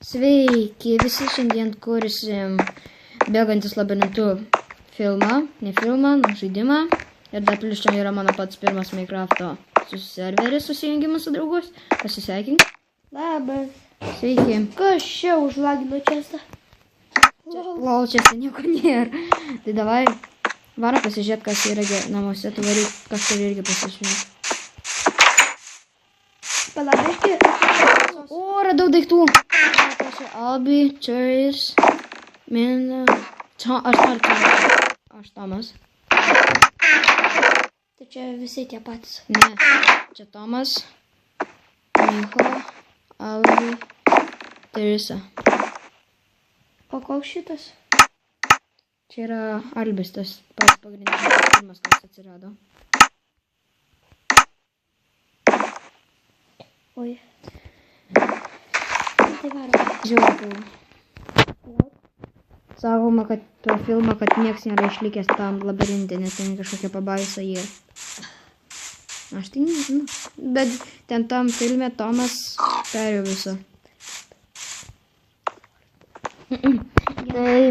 Sveiki, visi šiandien kursim bėgantis labirintu filmą, ne filmą, žaidimą. Ir dar plius čia yra mano pats pirmas Minecrafto serveris susijungimas su draugus. Pasisveikink. Labas. Sveiki. Kas čia užlagino čestą? Lol, čia nieko nėra. Tai davai, varo pasižiūrėt, kas yra namuose, tu varyk kažkur irgi pasižiūrėt. Palabiški. O, radau daiktų. Albi, cherries, mina, aš Tomas. Tai čia visi tie patys. Ne, čia Tomas, Micho, Albi, Teresa. O koks šitas? Čia yra Albis, tas pats pagrindinis pirmas, kas atsirado. Oi. Tai varo. Žiūrėjau. Sakoma, kad per filmą, kad nieks nėra išlikęs tam labirinte, nes ten kažkokia pabaisa jie. Aš tai nežinau. Bet ten tam filme Tomas perėjo visą. Tai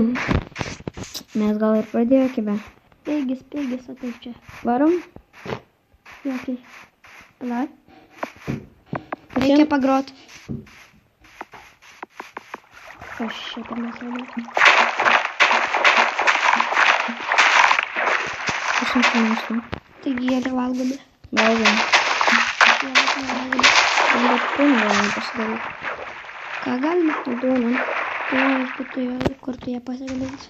mes gal ir pradėkime. Peigis, o taip čia. Varom? Jokai. Pala. Reikia pagrot. Kas čia pirmas labai? Aš nežinau. Taigi jie yra valgomi. Valgom. Jie net nevalgomi. Bet pilną galime pasidaryti. Ką galima? Duoną. Tai aš būtų jo, kur tu ją pasigamins.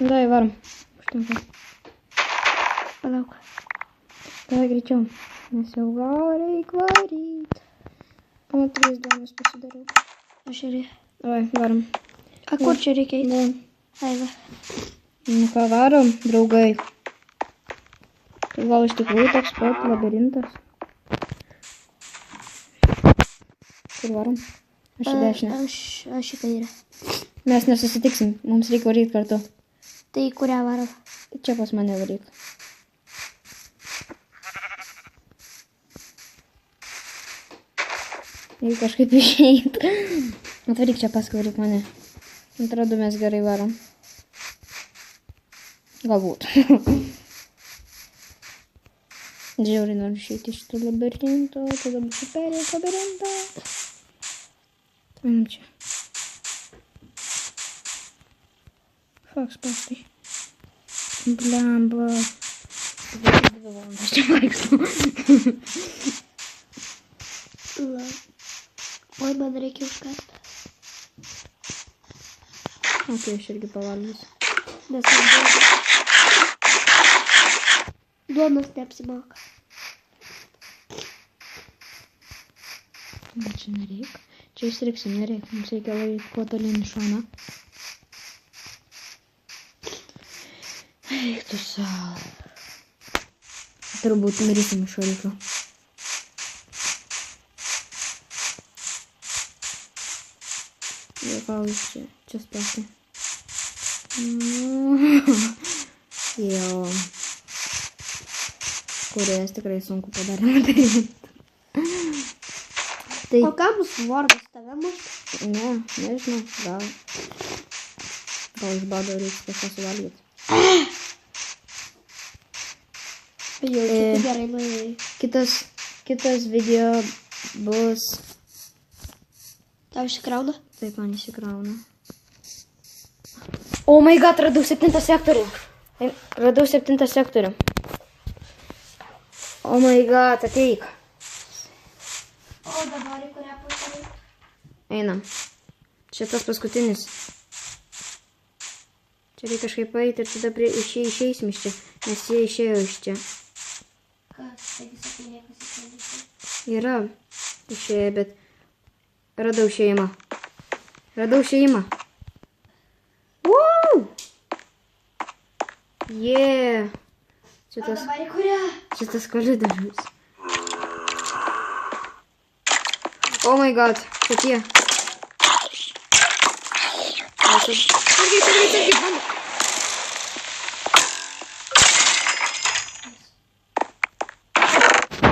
Dai, varom. Užtenka. Palauk. Davai greičiau. Nes jau gal reik varyt. O, 3 duonas pasidariau. Aš ir... Davai, varom. A kur čia reikia eiti? Nu, Aiva. nu ką varom, draugai. Tai gal iš tikrųjų toks pat labirintas. Kur varom? Aš į dešinę. Aš į kairę. Mes nesusitiksim, mums reikia varyt kartu. Tai kurią varom? Čia pas mane varyk. Reikia kažkaip išeit. Atvaryk čia paskui varyk mane. Atrodo, mes gerai varom. Galbūt. Žiauriai noriu išeiti iš šito labirinto, tada bus perėjęs labirintą. Čia. Fuck, spastai. Blemba. 2 valandas čia vaikštų. Oi, man reikia užkast. Ok, aš irgi pavalgysiu. Nes duonos neapsimoka. Bet čia nereik. Čia įstriksim, nereik. Mums reikia laikyti kuo tolyn iš šono. Eik tu savo. Turbūt mirysim iš šorikio. Gal čia spėsi. Jo. Kuriojas tikrai sunku padaryti. Tai... O ką bus vardas tave mušti? Ne, nežinau, gal. Gal iš bado reikia kažką suvalgyti. Jau, čia gerai nuėjai. Kitas video bus... Tau išsikrauna? Taip, man įsikrauna. Oh my god, radau 7 sektorių. Radau 7 sektorių. Oh my god, ateik. O dabar į kurią pusę? Einam. Čia tas paskutinis. Čia reikia kažkaip eiti ir tada išeisim iš čia. Nes jie išėjo iš čia. Kas? Taigi sakai, niekas išėjo. Yra išėję, bet radau išėjimą. Radau išėjimą. Wow! Yeah! O dabar į kurią? Šitas koridorius. Oh my god, čia tie. Sargiai, banda.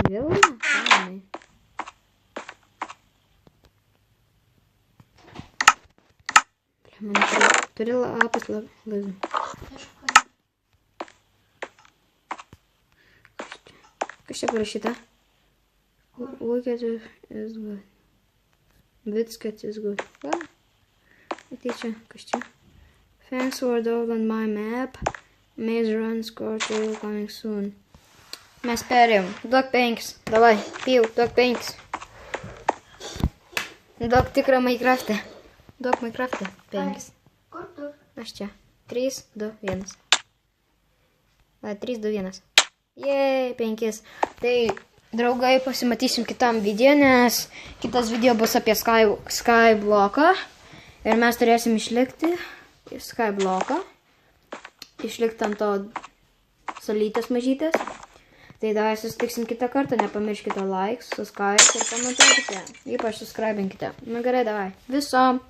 Vėl ne? Turi lapas lazų. Kažkur. Kas čia parašyta? Look at it is good. Biscuit is good. What? Tai čia, kas čia? Thanks for downloading my map. Maze run score trail coming soon. Mes perėjom. Duok 5. Davai, pijau, duok 5. Duok tikrą Minecraft'ą. Duok Minecraft'ą. 5. Kur tu? Aš čia. 3, 2, 1. 3, 2, 1. Jei, 5. Tai, draugai, pasimatysim kitam video, nes kitas video bus apie Skybloką. Ir mes turėsim išlikti Skybloką. Išlikti ant to salytės mažytės. Tai davai susitiksim kitą kartą, nepamirškite like, subscribe ir komentuokite. Ypač subscribinkite. Nu gerai, davai. Visom.